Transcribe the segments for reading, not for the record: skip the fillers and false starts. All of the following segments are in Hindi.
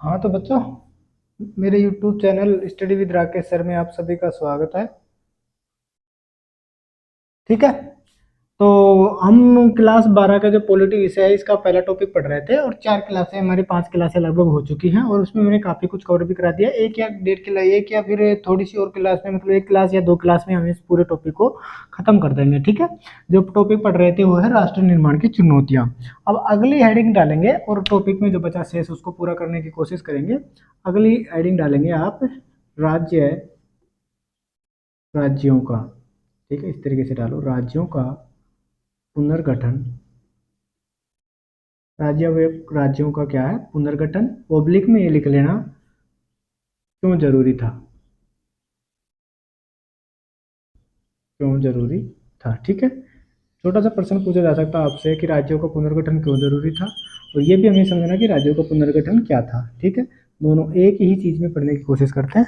हाँ तो बच्चों, मेरे YouTube channel study with Rakesh sir में आप सभी का स्वागत है। ठीक है। तो हम क्लास 12 का जो पॉलिटी विषय है इसका पहला टॉपिक पढ़ रहे थे और 4 क्लासें हमारी 5 क्लासें लगभग हो चुकी हैं और उसमें मैंने काफ़ी कुछ कवर भी करा दिया। एक या डेढ़ क्लास, एक या फिर थोड़ी सी और क्लास में, मतलब 1 क्लास या 2 क्लास में हम इस पूरे टॉपिक को खत्म कर देंगे। ठीक है। जो टॉपिक पढ़ रहे थे वो है राष्ट्र निर्माण की चुनौतियाँ। अब अगली हेडिंग डालेंगे और टॉपिक में जो बचा शेष उसको पूरा करने की कोशिश करेंगे। अगली हेडिंग डालेंगे आप राज्य राज्यों का। ठीक है, इस तरीके से डालो, राज्यों का पुनर्गठन। राज्यों का क्या है, पुनर्गठन। ओब्लिक में ये लिख लेना, क्यों जरूरी था, क्यों जरूरी था। ठीक है। छोटा सा प्रश्न पूछा जा सकता है आपसे कि राज्यों का पुनर्गठन क्यों जरूरी था, और ये भी हमें समझना कि राज्यों का पुनर्गठन क्या था। ठीक है। दोनों एक ही चीज में पढ़ने की कोशिश करते हैं।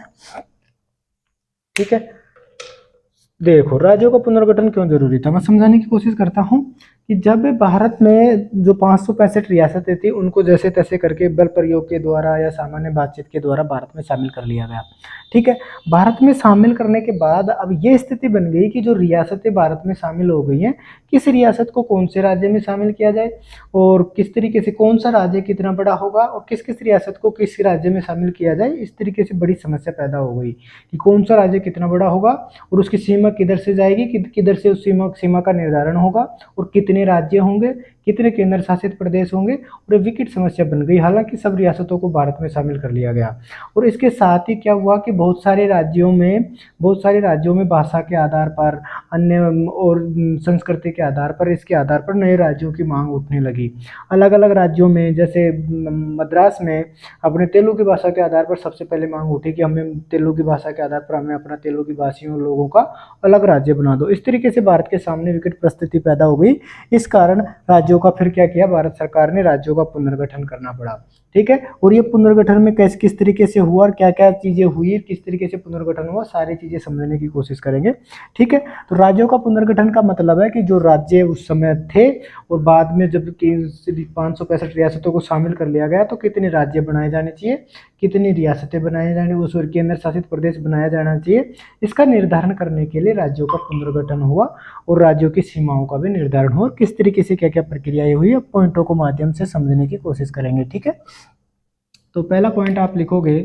ठीक है। देखो, राज्यों का पुनर्गठन क्यों जरूरी था, मैं समझाने की कोशिश करता हूँ कि जब भारत में जो 565 रियासतें थी उनको जैसे तैसे करके बल प्रयोग के द्वारा या सामान्य बातचीत के द्वारा भारत में शामिल कर लिया गया। ठीक है। भारत में शामिल करने के बाद अब ये स्थिति बन गई कि जो रियासतें भारत में शामिल हो गई हैं, किस रियासत को कौन से राज्य में शामिल किया जाए और किस तरीके से, कौन सा राज्य कितना बड़ा होगा और किस किस रियासत को किस राज्य में शामिल किया जाए, इस तरीके से बड़ी समस्या पैदा हो गई कि कौन सा राज्य कितना बड़ा होगा और उसकी सीमा किधर से जाएगी, किधर से उस सीमा का निर्धारण होगा और कितने राज्य होंगे, कितने केंद्र शासित प्रदेश होंगे। और एक विकट समस्या बन गई। हालांकि सब रियासतों को भारत में शामिल कर लिया गया और इसके साथ ही क्या हुआ कि बहुत सारे राज्यों में भाषा के आधार पर, अन्य और संस्कृति के आधार पर, इसके आधार पर नए राज्यों की मांग उठने लगी। अलग अलग राज्यों में, जैसे मद्रास में अपने तेलुगु भाषा के आधार पर सबसे पहले मांग उठी कि हमें तेलुगु भाषा के आधार पर हमें अपना तेलुगु भाषियों लोगों का अलग राज्य बना दो। इस तरीके से भारत के सामने विकट परिस्थिति पैदा हो गई। इस कारण राज्यों का फिर क्या किया, भारत सरकार ने राज्यों का पुनर्गठन करना पड़ा। ठीक है। और ये पुनर्गठन में कैसे, किस तरीके से हुआ और क्या क्या चीजें हुई, किस तरीके से पुनर्गठन हुआ, सारी चीजें समझने की कोशिश करेंगे। ठीक है। तो राज्यों का पुनर्गठन का मतलब है कि जो राज्य उस समय थे और बाद में जब 565 रियासतों को शामिल कर लिया गया तो कितने राज्य बनाए जाने चाहिए, कितनी रियासतें बनाई जाने, उस केंद्र शासित प्रदेश बनाया जाना चाहिए, इसका निर्धारण करने के लिए राज्यों का पुनर्गठन हुआ और राज्यों की सीमाओं का भी निर्धारण हुआ। किस तरीके से क्या क्या प्रक्रियाएं हुई, पॉइंटों को माध्यम से समझने की कोशिश करेंगे। ठीक है। तो पहला पॉइंट आप लिखोगे,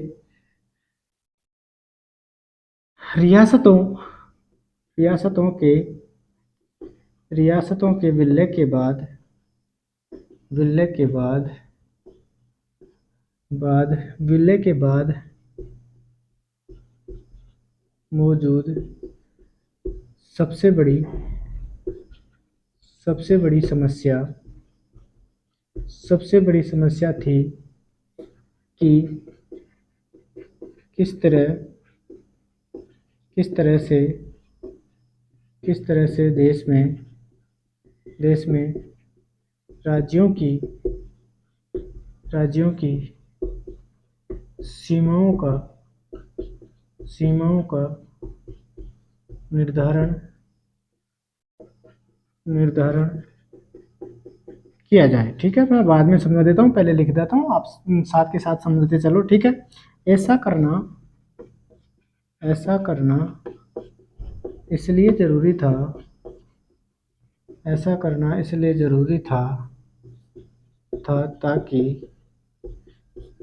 रियासतों रियासतों के रियासतों के विलय के बाद मौजूद सबसे बड़ी सबसे बड़ी समस्या थी कि किस तरह किस तरह से किस तरह से देश में राज्यों की सीमाओं का निर्धारण किया जाए। ठीक है। मैं बाद में समझा देता हूँ, पहले लिख देता हूँ, आप साथ के साथ समझते चलो। ठीक है। ऐसा करना इसलिए जरूरी था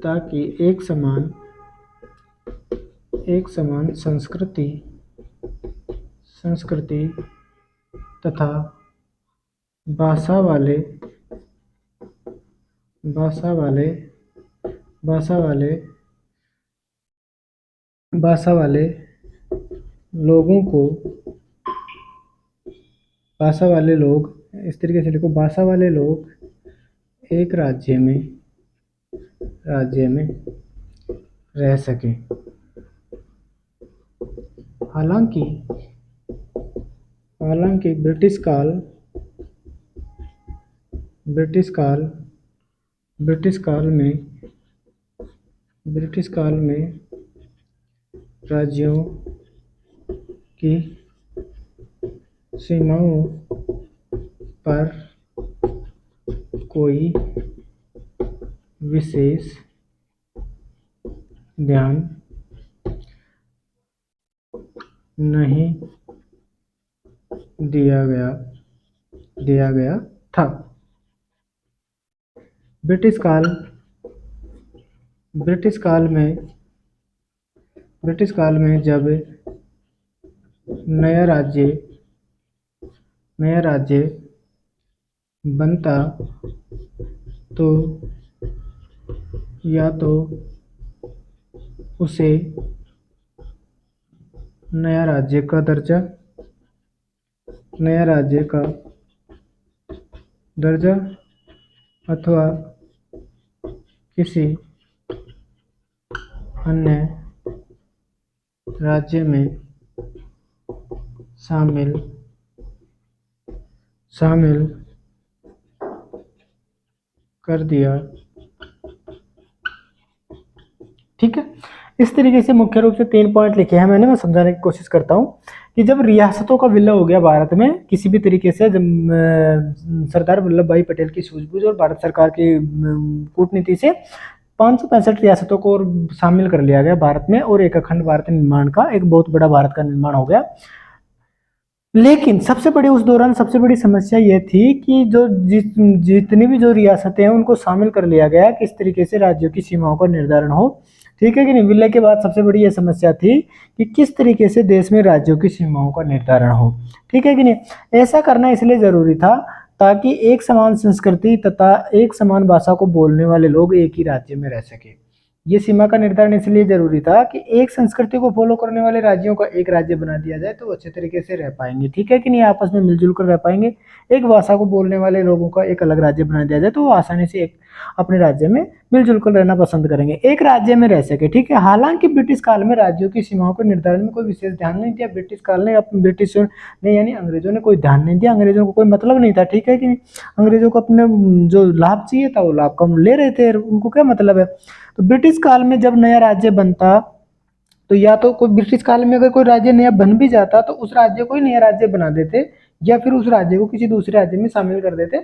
ताकि एक समान संस्कृति तथा भाषा वाले भाषा वाले भाषा वाले भाषा वाले लोगों को भाषा वाले लोग, इस तरीके से लिखो, भाषा वाले लोग एक राज्य में रह सके। हालांकि ब्रिटिश काल में राज्यों की सीमाओं पर कोई विशेष ध्यान नहीं दिया गया था। ब्रिटिश काल ब्रिटिश काल में जब नया राज्य बनता तो या तो उसे नया राज्य का दर्जा अथवा किसी अन्य राज्य में शामिल कर दिया। ठीक है, इस तरीके से मुख्य रूप से 3 पॉइंट लिखे हैं मैंने, मैं समझाने की कोशिश करता हूँ कि जब रियासतों का विलय हो गया भारत में किसी भी तरीके से, जब सरदार वल्लभ भाई पटेल की सूझबूझ और भारत सरकार की कूटनीति से 565 रियासतों को शामिल कर लिया गया भारत में और एक अखंड भारत निर्माण का, एक बहुत बड़ा भारत का निर्माण हो गया। लेकिन उस दौरान सबसे बड़ी समस्या यह थी कि जो जितनी भी जो रियासतें हैं उनको शामिल कर लिया गया, किस तरीके से राज्यों की सीमाओं का निर्धारण हो। ठीक है कि नहीं। विलय के बाद सबसे बड़ी यह समस्या थी कि किस तरीके से देश में राज्यों की सीमाओं का निर्धारण हो। ठीक है कि नहीं। ऐसा करना इसलिए जरूरी था ताकि एक समान संस्कृति तथा एक समान भाषा को बोलने वाले लोग एक ही राज्य में रह सके। ये सीमा का निर्धारण इसलिए जरूरी था कि एक संस्कृति को फॉलो करने वाले राज्यों का एक राज्य बना दिया जाए तो अच्छे तरीके से रह पाएंगे। ठीक है कि नहीं, आपस में मिलजुल कर रह पाएंगे। एक भाषा को बोलने वाले लोगों का एक अलग राज्य बना दिया जाए तो वो आसानी से एक अपने राज्य में मिलजुल कर रहना पसंद करेंगे, एक राज्य में रह सके। ठीक है। हालांकि ब्रिटिश काल में राज्यों की सीमाओं के निर्धारण में कोई विशेष ध्यान नहीं दिया। ब्रिटिश काल ने ब्रिटिश ने यानी अंग्रेजों ने कोई ध्यान नहीं दिया, अंग्रेजों को कोई मतलब नहीं था। ठीक है कि नहीं। अंग्रेजों को अपने जो लाभ चाहिए था वो लाभ कम ले रहे थे, उनको क्या मतलब है। तो ब्रिटिश काल में जब नया राज्य बनता तो या तो कोई ब्रिटिश काल में अगर कोई राज्य नया बन भी जाता तो उस राज्य को ही नया राज्य बना देते या फिर उस राज्य को किसी दूसरे राज्य में शामिल कर देते,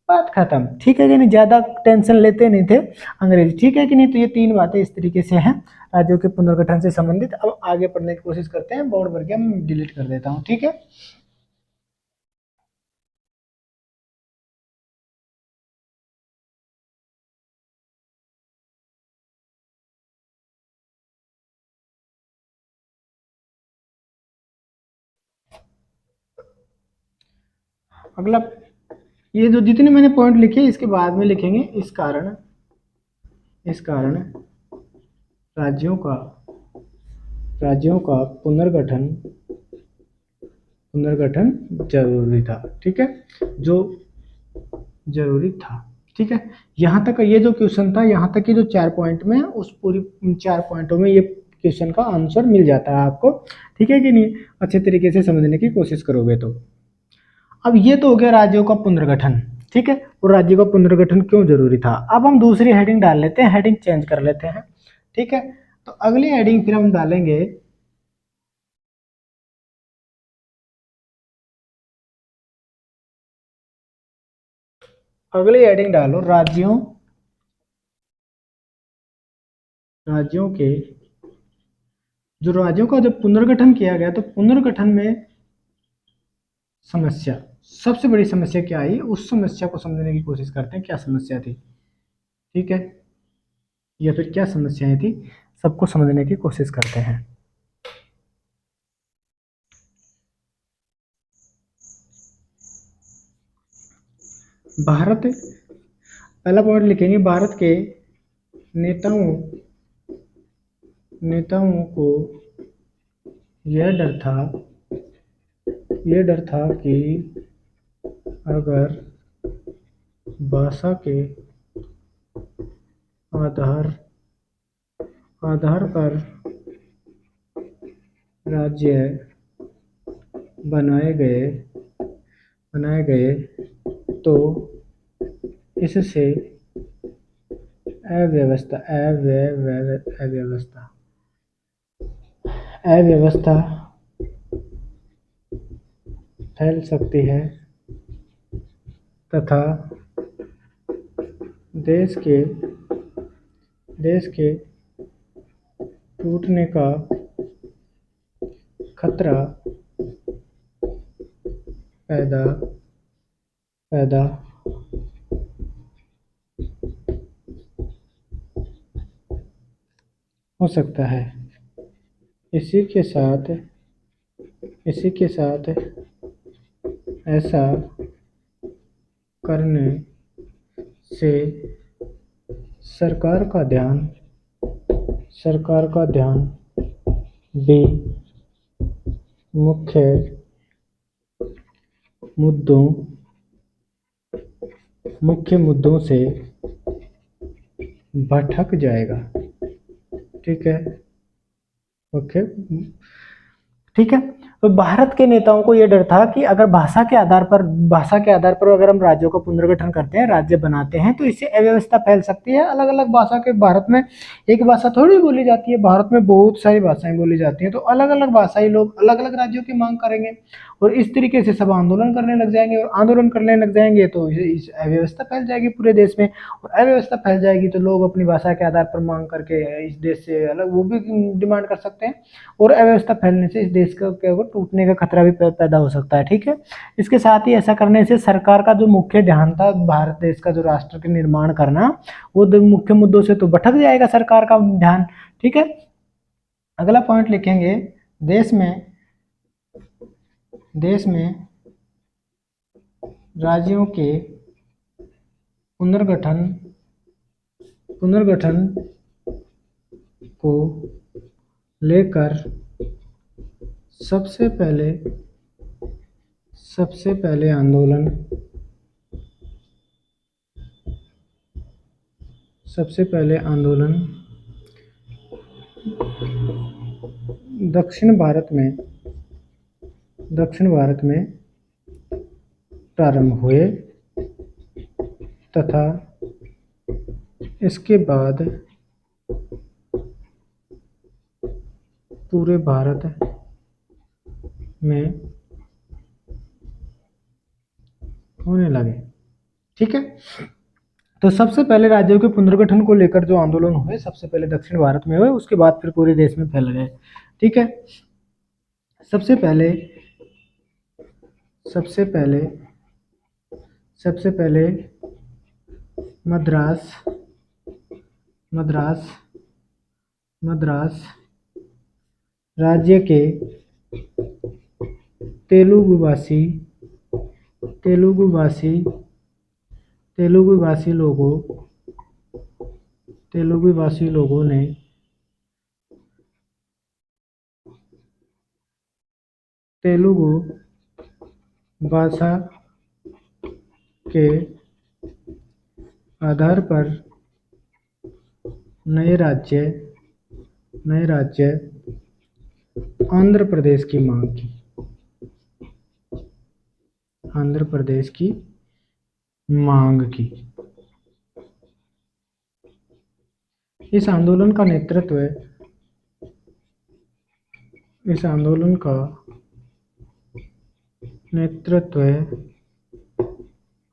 बात खत्म। ठीक है कि नहीं, ज्यादा टेंशन लेते नहीं थे अंग्रेज। ठीक है कि नहीं। तो ये 3 बातें इस तरीके से हैं राज्यों के पुनर्गठन से संबंधित। अब आगे पढ़ने की कोशिश करते हैं। बोर्ड भर के मैं डिलीट कर देता हूँ। ठीक है। अगला, ये जो जितने मैंने पॉइंट लिखे इसके बाद में लिखेंगे। इस कारण राज्यों का पुनर्गठन जरूरी था। ठीक है, जो जरूरी था। ठीक है। यहाँ तक ये जो क्वेश्चन था, यहाँ तक ये जो 4 पॉइंट में, उस पूरी 4 पॉइंटों में ये क्वेश्चन का आंसर मिल जाता है आपको। ठीक है कि नहीं, अच्छे तरीके से समझने की कोशिश करोगे तो। अब ये तो हो गया राज्यों का पुनर्गठन। ठीक है, और राज्य का पुनर्गठन क्यों जरूरी था। अब हम दूसरी हेडिंग डाल लेते हैं, हेडिंग चेंज कर लेते हैं। ठीक है, तो अगली हेडिंग फिर हम डालेंगे अगली हेडिंग डालो राज्यों के, जो राज्यों का जब पुनर्गठन किया गया तो पुनर्गठन में समस्या, सबसे बड़ी समस्या क्या आई, उस समस्या को समझने की कोशिश करते हैं। क्या समस्या थी। ठीक है, या फिर क्या समस्याएं थी, सबको समझने की कोशिश करते हैं। भारत, पहला पॉइंट लिखेंगे, भारत के नेताओं को यह डर था कि अगर भाषा के आधार पर राज्य बनाए गए तो इससे अव्यवस्था फैल सकती है तथा देश के टूटने का खतरा पैदा पैदा हो सकता है। इसी के साथ ऐसा करने से सरकार का ध्यान भी मुख्य मुद्दों से भटक जाएगा। ठीक है, ओके, ठीक है। तो भारत के नेताओं को यह डर था कि अगर भाषा के आधार पर अगर हम राज्यों का पुनर्गठन करते हैं, राज्य बनाते हैं, तो इससे अव्यवस्था फैल सकती है। अलग अलग भाषा के, भारत में एक भाषा थोड़ी बोली जाती है, भारत में बहुत सारी भाषाएं बोली जाती हैं। तो अलग अलग भाषाई लोग अलग अलग राज्यों की मांग करेंगे और इस तरीके से सब आंदोलन करने लग जाएंगे, और आंदोलन करने लग जाएंगे तो इस अव्यवस्था फैल जाएगी पूरे देश में, और अव्यवस्था फैल जाएगी तो लोग अपनी भाषा के आधार पर मांग करके इस देश से अलग वो भी डिमांड कर सकते हैं, और अव्यवस्था फैलने से इस देश का क्या होगा, टूटने का खतरा भी पैदा हो सकता है। ठीक है, इसके साथ ही ऐसा करने से सरकार का जो मुख्य ध्यान था भारत देश का जो राष्ट्र के निर्माण करना, वो मुख्य मुद्दों से तो भटक जाएगा सरकार का ध्यान। ठीक है, अगला पॉइंट लिखेंगे, देश में राज्यों के पुनर्गठन को लेकर सबसे पहले आंदोलन दक्षिण भारत में प्रारंभ हुए तथा इसके बाद पूरे भारत में होने लगे। ठीक है, तो सबसे पहले राज्यों के पुनर्गठन को लेकर जो आंदोलन हुए सबसे पहले दक्षिण भारत में हुए, उसके बाद फिर पूरे देश में फैल गए। ठीक है, सबसे पहले मद्रास राज्य के तेलुगुभाषी लोगों ने तेलुगु भाषा के आधार पर नए राज्य आंध्र प्रदेश की मांग की। इस आंदोलन का नेतृत्व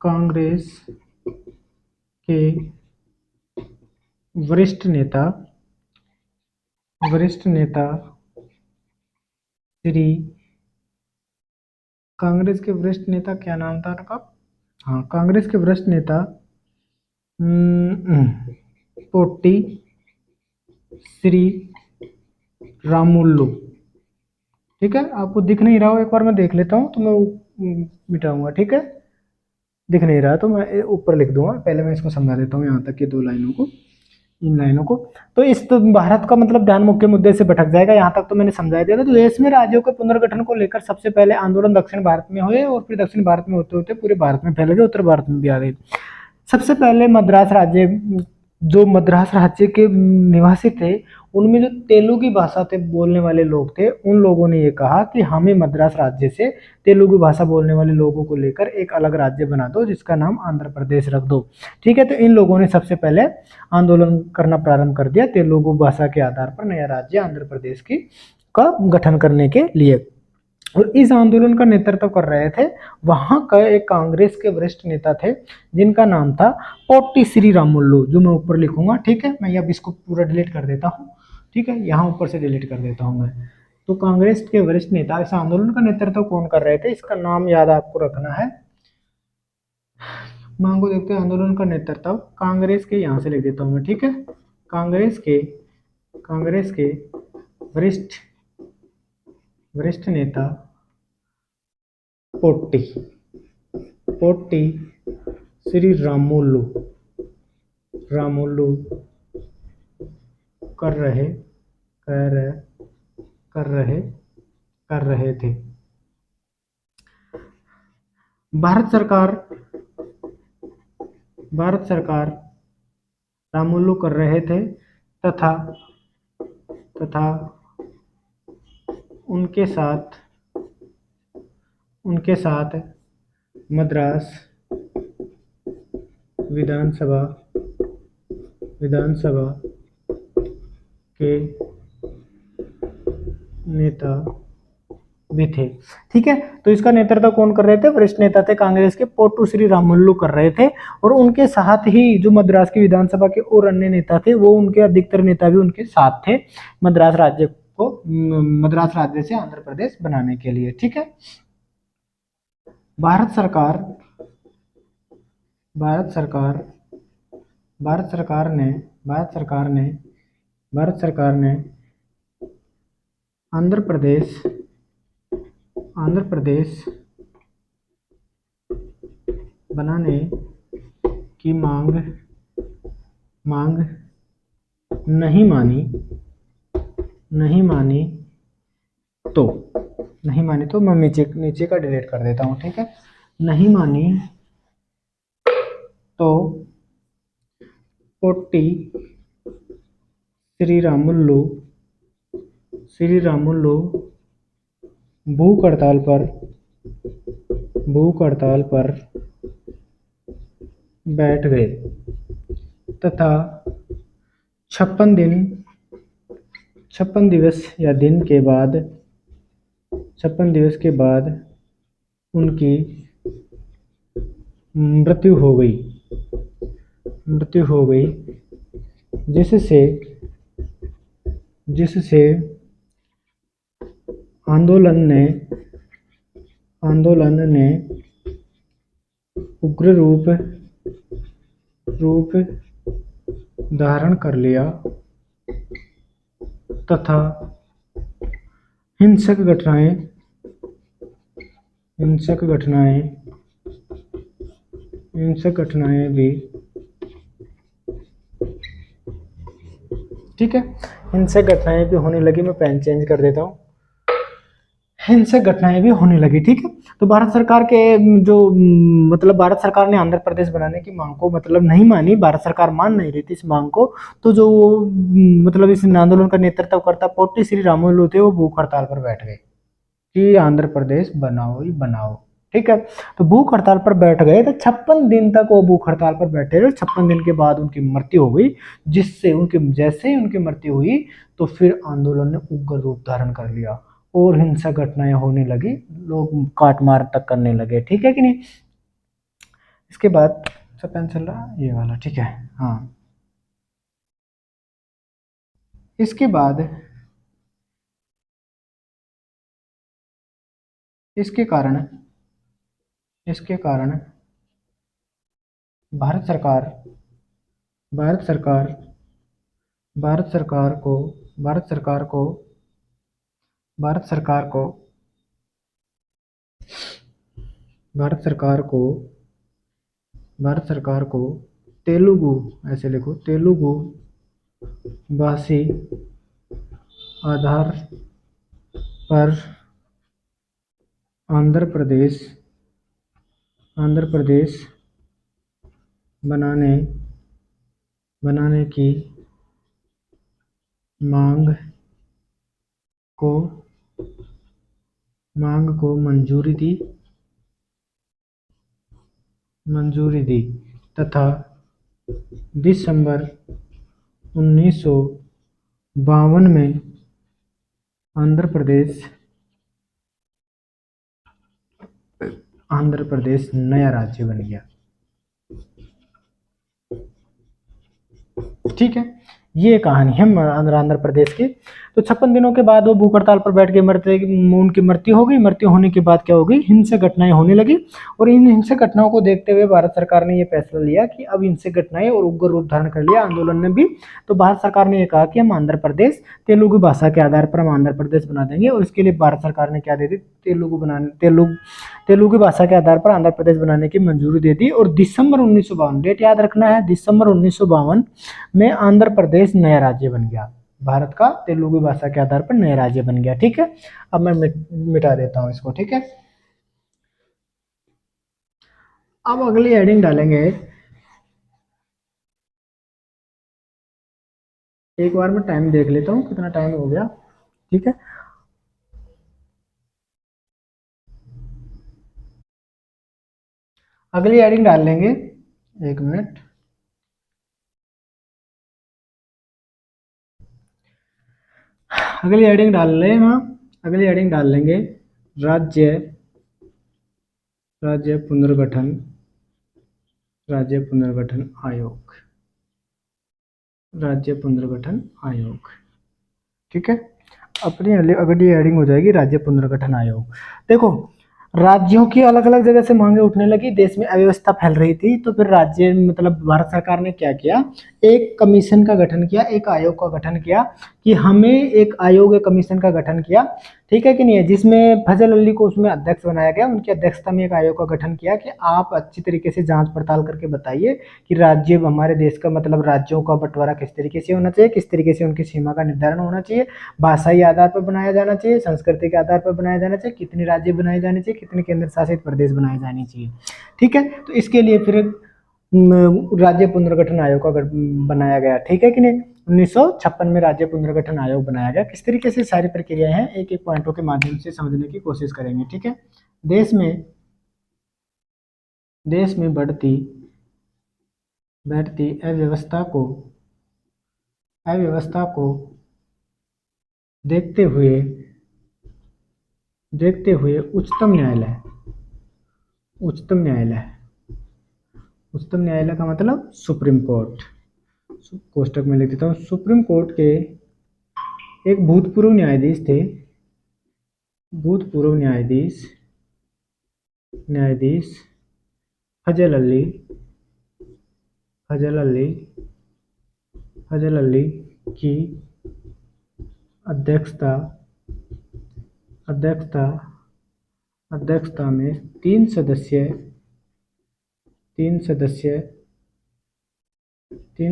कांग्रेस के वरिष्ठ नेता कांग्रेस के वरिष्ठ नेता क्या नाम था उनका? हाँ, कांग्रेस के वरिष्ठ नेता पोट्टी श्री रामुलु। ठीक है, आपको दिख नहीं रहा हो, एक बार मैं देख लेता हूँ तो मैं मिटाऊंगा। ठीक है, दिख नहीं रहा तो मैं ऊपर लिख दूंगा, पहले मैं इसको समझा देता हूँ यहाँ तक की इन लाइनों को। तो इस तो भारत का मतलब ध्यान मुख्य मुद्दे से भटक जाएगा, यहाँ तक तो मैंने समझा दिया था। तो देश में राज्यों के पुनर्गठन को लेकर सबसे पहले आंदोलन दक्षिण भारत में हुए, और फिर दक्षिण भारत में होते होते पूरे भारत में फैल गए, उत्तर भारत में भी आ गए। सबसे पहले मद्रास राज्य के निवासी थे, उनमें जो तेलुगु भाषा बोलने वाले लोग थे, उन लोगों ने ये कहा कि हमें मद्रास राज्य से तेलुगु भाषा बोलने वाले लोगों को लेकर एक अलग राज्य बना दो, जिसका नाम आंध्र प्रदेश रख दो। ठीक है, तो इन लोगों ने सबसे पहले आंदोलन करना प्रारंभ कर दिया, तेलुगु भाषा के आधार पर नया राज्य आंध्र प्रदेश का गठन करने के लिए। और इस आंदोलन का नेतृत्व कर रहे थे वहां का एक कांग्रेस के वरिष्ठ नेता थे, जिनका नाम था पोट्टी श्री रामुलु, जो मैं ऊपर लिखूंगा। ठीक है, मैं अब इसको पूरा डिलीट कर देता हूँ। ठीक है, यहाँ ऊपर से डिलीट कर देता हूँ मैं। तो कांग्रेस के वरिष्ठ नेता, इस आंदोलन का नेतृत्व कौन कर रहे थे, इसका नाम याद आपको रखना है। मांगो देखते हैं, आंदोलन का नेतृत्व कांग्रेस के, यहाँ से लिख देता हूँ मैं, ठीक है, कांग्रेस के वरिष्ठ वरिष्ठ नेता पोट्टी पोट्टी श्री रामुलु कर रहे कर कर रहे कर रहे थे। भारत सरकार रामुलु कर रहे थे तथा तथा उनके साथ मद्रास विधानसभा के नेता भी थे। ठीक है, तो इसका नेतृत्व कौन कर रहे थे, वरिष्ठ नेता थे कांग्रेस के पोट्टू श्री रामुलु कर रहे थे, और उनके साथ ही जो मद्रास की विधानसभा के और अन्य नेता थे, वो उनके अधिकतर नेता भी उनके साथ थे मद्रास राज्य से आंध्र प्रदेश बनाने के लिए। ठीक है, भारत सरकार ने आंध्र प्रदेश बनाने की मांग नहीं मानी तो मैं नीचे का डिलीट कर देता हूँ। ठीक है, नहीं मानी तो पोट्टी श्री रामुलु भूख हड़ताल पर बैठ गए तथा 56 दिवस या दिन के बाद 56 दिवस के बाद उनकी मृत्यु हो गई जिससे आंदोलन ने उग्र रूप धारण कर लिया तथा हिंसक घटनाएं भी, ठीक है, हिंसक घटनाएं भी होने लगी। मैं पेन चेंज कर देता हूँ, हिंसक घटनाएं भी होने लगी। ठीक है, तो भारत सरकार के भारत सरकार ने आंध्र प्रदेश बनाने की मांग को नहीं मानी, भारत सरकार मान नहीं रही थी इस मांग को। तो जो इस आंदोलन का नेतृत्व करता पोट्टी श्री रामुलु थे, वो भूख हड़ताल पर बैठ गए कि आंध्र प्रदेश बनाओ ही बनाओ। ठीक है, तो भूख हड़ताल पर बैठ गए, तो 56 दिन तक वो भूख हड़ताल पर बैठे रहे। 56 दिन के बाद उनकी मृत्यु हो गई, जैसे ही उनकी मृत्यु हुई तो फिर आंदोलन ने उग्र रूप धारण कर लिया और हिंसक घटनाएं होने लगी, लोग काट मार तक करने लगे। ठीक है कि नहीं। इसके बाद सब पेन चल रहा है ये वाला, ठीक है। हाँ, इसके बाद इसके कारण भारत सरकार को तेलुगु, ऐसे लिखो, तेलुगु भाषी आधार पर आंध्र प्रदेश बनाने की मांग को मंजूरी दी तथा दिसंबर 1952 में आंध्र प्रदेश नया राज्य बन गया। ठीक है, ये कहानी है आंध्र प्रदेश की। तो 56 दिनों के बाद वो भूख हड़ताल पर बैठ के उनकी मृत्यु हो गई। मृत्यु होने के बाद क्या हो गई, हिंसक घटनाएं होने लगी। और इन हिंसक घटनाओं को देखते हुए भारत सरकार ने ये फैसला लिया कि अब हिंसक घटनाएं और उग्र रूप धारण कर लिया आंदोलन ने भी। तो भारत सरकार ने ये कहा कि हम आंध्र प्रदेश तेलुगु भाषा के आधार पर हम आंध्र प्रदेश बना देंगे। और इसके लिए भारत सरकार ने क्या दे दी, तेलुगु भाषा के आधार पर आंध्र प्रदेश बनाने की मंजूरी दे दी। और दिसंबर 1952, डेट याद रखना है, दिसंबर 1952 में आंध्र प्रदेश नया राज्य बन गया। भारत का तेलुगु भाषा के आधार पर नया राज्य बन गया। ठीक है, अब मैं मिटा देता हूं इसको। ठीक है, अब अगली हेडिंग डालेंगे। एक बार मैं टाइम देख लेता हूं कितना टाइम हो गया। ठीक है, अगली हेडिंग डाल लेंगे, 1 मिनट। अगली हेडिंग डाल लेना, अगली हेडिंग डाल लेंगे राज्य पुनर्गठन, राज्य पुनर्गठन आयोग, राज्य पुनर्गठन आयोग। ठीक है, अपनी अगली हेडिंग हो जाएगी राज्य पुनर्गठन आयोग। देखो, राज्यों की अलग अलग जगह से मांगे उठने लगी, देश में अव्यवस्था फैल रही थी। तो फिर राज्य मतलब भारत सरकार ने क्या किया, एक कमीशन का गठन किया, एक आयोग का गठन किया कि हमें एक आयोग, एक कमीशन का गठन किया। ठीक है कि नहीं है, जिसमें फजल अली को उसमें अध्यक्ष बनाया गया। उनकी अध्यक्षता में एक आयोग का गठन किया कि आप अच्छी तरीके से जांच पड़ताल करके बताइए कि राज्य हमारे देश का मतलब राज्यों का बंटवारा किस तरीके से होना चाहिए, किस तरीके से उनकी सीमा का निर्धारण होना चाहिए, भाषाई आधार पर बनाया जाना चाहिए, संस्कृति के आधार पर बनाया जाना चाहिए, कितने राज्य बनाए जाने चाहिए, कितने केंद्र शासित प्रदेश बनाए जाने चाहिए। ठीक है, तो इसके लिए फिर राज्य पुनर्गठन आयोग का बनाया गया। ठीक है कि नहीं, 1956 में राज्य पुनर्गठन आयोग बनाया गया। किस तरीके से सारी प्रक्रियाएं हैं, एक एक पॉइंटों के माध्यम से समझने की कोशिश करेंगे। ठीक है, देश में बढ़ती अव्यवस्था को देखते हुए उच्चतम न्यायालय का मतलब सुप्रीम कोर्ट, कोष्टक में लिख देता हूँ, सुप्रीम कोर्ट के एक भूतपूर्व न्यायाधीश फजल अली की अध्यक्षता में तीन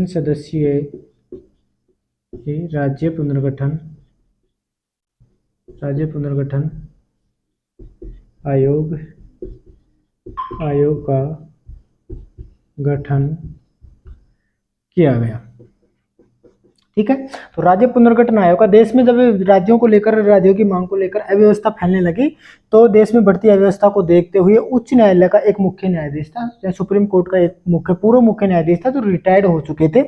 सदस्यीय राज्य पुनर्गठन आयोग का गठन किया गया। ठीक है, तो राज्य पुनर्गठन आयोग का देश में जब राज्यों की मांग को लेकर अव्यवस्था फैलने लगी, तो देश में बढ़ती अव्यवस्था को देखते हुए उच्च न्यायालय का एक मुख्य न्यायाधीश था, सुप्रीम कोर्ट का एक पूर्व मुख्य न्यायाधीश था जो रिटायर्ड हो चुके थे,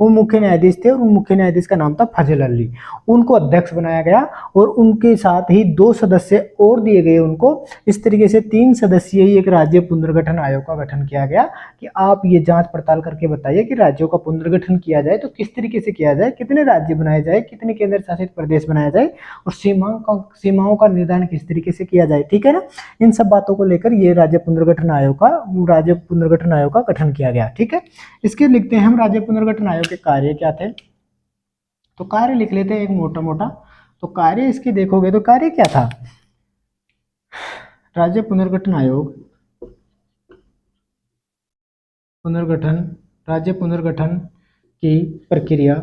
वो मुख्य न्यायाधीश थे। और उन मुख्य न्यायाधीश का नाम था फजल अली। उनको अध्यक्ष बनाया गया और उनके साथ ही 2 सदस्य और दिए गए उनको। इस तरीके से 3 सदस्यीय एक राज्य पुनर्गठन आयोग का गठन किया गया कि आप ये जांच पड़ताल करके बताइए कि राज्यों का पुनर्गठन किया जाए तो किस तरीके से किया जाए, कितने राज्य बनाए जाए, कितने केंद्र शासित प्रदेश बनाए जाए, और सीमाओं का निर्धारण किस तरीके से किया जाए। ठीक है ना, इन सब बातों को लेकर ये राज्य पुनर्गठन आयोग का गठन किया गया। ठीक है, इसके लिखते हैं हम राज्य पुनर्गठन आयोग के कार्य क्या थे। तो कार्य लिख लेते हैं एक मोटा। तो कार्य इसके देखोगे तो कार्य क्या था, राज्य पुनर्गठन की प्रक्रिया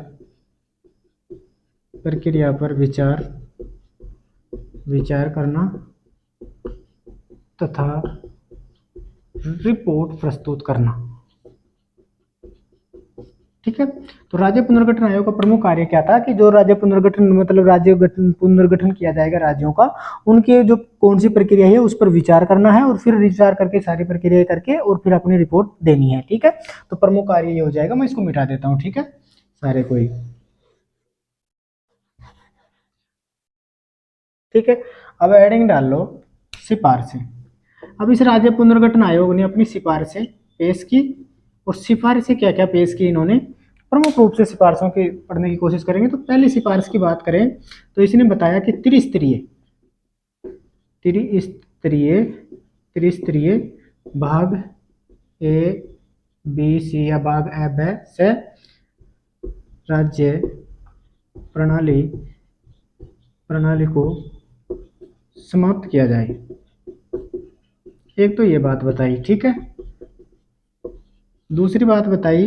पर विचार करना तथा रिपोर्ट प्रस्तुत करना। ठीक है, तो राज्य पुनर्गठन आयोग का प्रमुख कार्य क्या था कि जो राज्य पुनर्गठन किया जाएगा राज्यों का, उनके जो कौन सी प्रक्रिया है उस पर विचार करना है और फिर विचार करके सारी प्रक्रिया करके और फिर अपनी रिपोर्ट देनी है। ठीक है, तो प्रमुख कार्य ये हो जाएगा। मैं इसको मिटा देता हूँ। ठीक है, सारे कोई। ठीक है, अब हेडिंग डाल लो सिफारिशें। अब इस राज्य पुनर्गठन आयोग ने अपनी सिफारिशें पेश की। और सिफारिशें क्या क्या पेश की इन्होंने, प्रमुख रूप से सिफारिशों की पढ़ने की कोशिश करेंगे। तो पहली सिफारिश की बात करें तो इसने बताया कि त्रिस्तरीय भाग ए बी सी या भाग ए ब से राज्य प्रणाली को समाप्त किया जाए। एक तो ये बात बताई, ठीक है। दूसरी बात बताई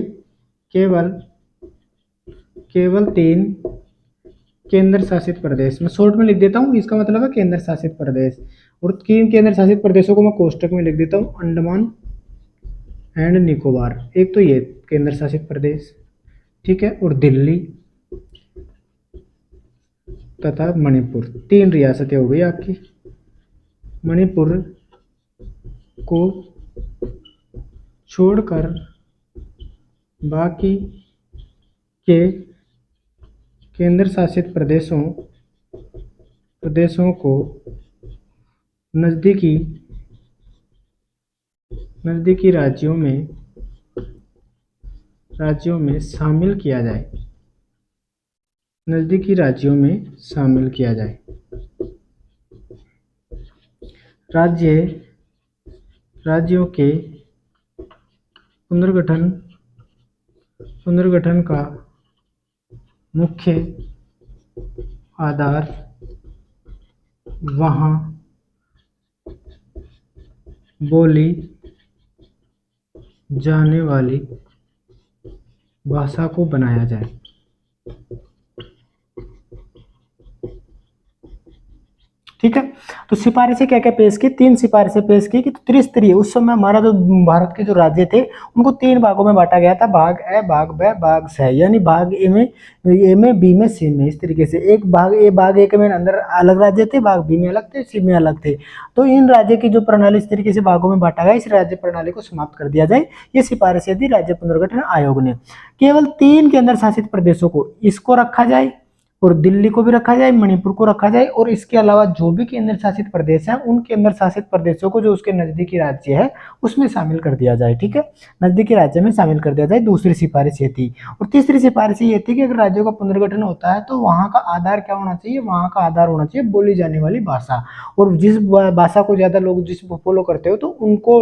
केवल 3 केंद्र शासित प्रदेश, मैं शॉर्ट में लिख देता हूँ, इसका मतलब है केंद्र शासित प्रदेश। और 3 केंद्र शासित प्रदेशों को मैं कोष्टक में लिख देता हूँ, अंडमान एंड निकोबार, एक तो ये केंद्र शासित प्रदेश, ठीक है, और दिल्ली तथा मणिपुर, 3 रियासतें हो गई आपकी। मणिपुर को छोड़कर बाकी के केंद्र शासित प्रदेशों को नज़दीकी राज्यों में शामिल किया जाए। नज़दीकी राज्यों में शामिल किया जाए। राज्यों के पुनर्गठन का मुख्य आधार वहाँ बोली जाने वाली भाषा को बनाया जाए। ठीक है, तो सिफारिशें क्या क्या पेश की, 3 सिफारिशें पेश की कि त्रिस्तरीय, उस समय हमारा जो भारत के जो राज्य थे उनको 3 भागों में बांटा गया था, भाग ए, भाग ब, भाग स, यानी भाग ए में बी में सी में, इस तरीके से। एक भाग ए के में अंदर अलग राज्य थे, भाग बी में अलग थे, सी में अलग थे। तो इन राज्य की जो प्रणाली इस तरीके से भागों में बांटा गया, इस राज्य प्रणाली को समाप्त कर दिया जाए, ये सिफारिशें दी राज्य पुनर्गठन आयोग ने। केवल 3 केंद्र शासित प्रदेशों को, इसको रखा जाए और दिल्ली को भी रखा जाए, मणिपुर को रखा जाए, और इसके अलावा जो भी केंद्र शासित प्रदेश हैं उन केंद्र शासित प्रदेशों को जो उसके नजदीकी राज्य है उसमें शामिल कर दिया जाए। ठीक है, नजदीकी राज्य में शामिल कर दिया जाए। दूसरी सिफारिश ये थी। और तीसरी सिफारिश ये थी कि अगर राज्यों का पुनर्गठन होता है तो वहाँ का आधार क्या होना चाहिए, वहाँ का आधार होना चाहिए बोली जाने वाली भाषा। और जिस भाषा को ज्यादा लोग जिस फॉलो करते हो तो उनको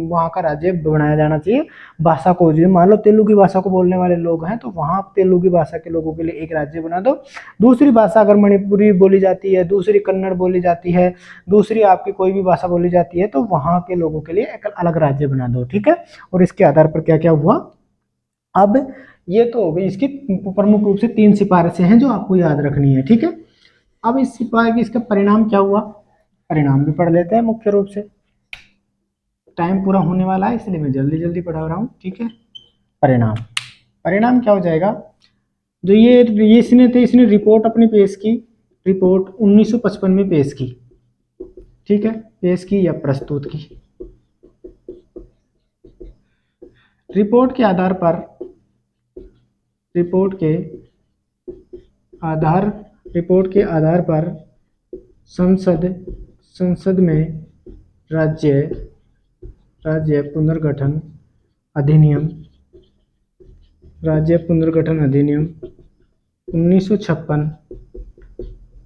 वहाँ का राज्य बनाया जाना चाहिए भाषा को। मान लो तेलुगु भाषा को बोलने वाले लोग हैं तो वहाँ तेलुगु भाषा के लोगों के लिए एक राज्य बना दो। दूसरी भाषा अगर मणिपुरी बोली जाती है, दूसरी कन्नड़ बोली जाती है, दूसरी आपकी कोई भी भाषा बोली जाती है तो वहाँ के लोगों के लिए एक अलग राज्य बना दो। ठीक है, और इसके आधार पर क्या क्या हुआ। अब ये तो हो गई इसकी प्रमुख रूप से 3 सिफारिशें हैं जो आपको याद रखनी है। ठीक है, अब इस सिफारिश इसका परिणाम क्या हुआ, परिणाम भी पढ़ लेते हैं मुख्य रूप से। टाइम पूरा होने वाला है इसलिए मैं जल्दी जल्दी पढ़ा रहा हूँ। ठीक है, परिणाम क्या हो जाएगा, जो ये इसने रिपोर्ट अपनी पेश की, रिपोर्ट 1955 में पेश की। ठीक है, पेश की या प्रस्तुत की। रिपोर्ट के आधार पर संसद में राज्य पुनर्गठन अधिनियम 1956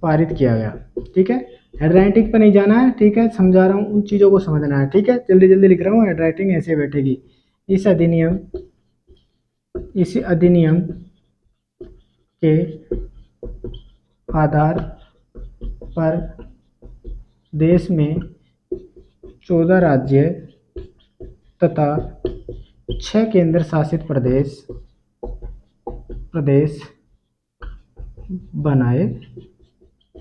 पारित किया गया। ठीक है, हैंडराइटिंग पर नहीं जाना है, ठीक है, समझा रहा हूँ, उन चीज़ों को समझना है। ठीक है, जल्दी जल्दी लिख रहा हूँ, हैंडराइटिंग ऐसे बैठेगी। इस अधिनियम के आधार पर देश में 14 राज्य तथा 6 केंद्र शासित प्रदेश बनाए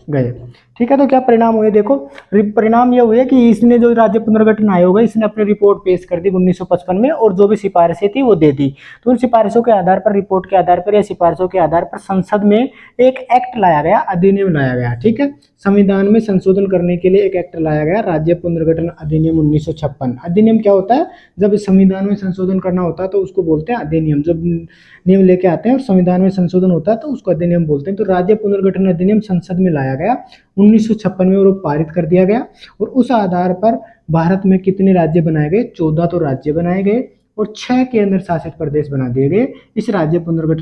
गए। ठीक है, तो क्या परिणाम हुए, देखो परिणाम ये हुए कि इसने जो राज्य पुनर्गठन आयोग है इसने अपनी रिपोर्ट पेश कर दी 1955 में और जो भी सिफारिशें थी वो दे दी। तो उन सिफारिशों के आधार पर, रिपोर्ट के आधार पर या सिफारिशों के आधार पर संसद में एक एक्ट लाया गया, अधिनियम लाया गया। ठीक है, संविधान में संशोधन करने के लिए एक एक्ट लाया गया, राज्य पुनर्गठन अधिनियम 1956। अधिनियम क्या होता है, जब संविधान में संशोधन करना होता है तो उसको बोलते हैं अधिनियम। जब नियम लेके आते हैं और संविधान में संशोधन होता है तो उसको अधिनियम बोलते हैं। तो राज्य पुनर्गठन अधिनियम संसद में लाया गया 1956 में और वो पारित कर दिया गया। और उस आधार पर भारत में कितने राज्य बनाए गए, 14 तो राज्य बनाए गए और 6 केंद्र शासित प्रदेश बना दिए गए इस राज्य पुनर्गठन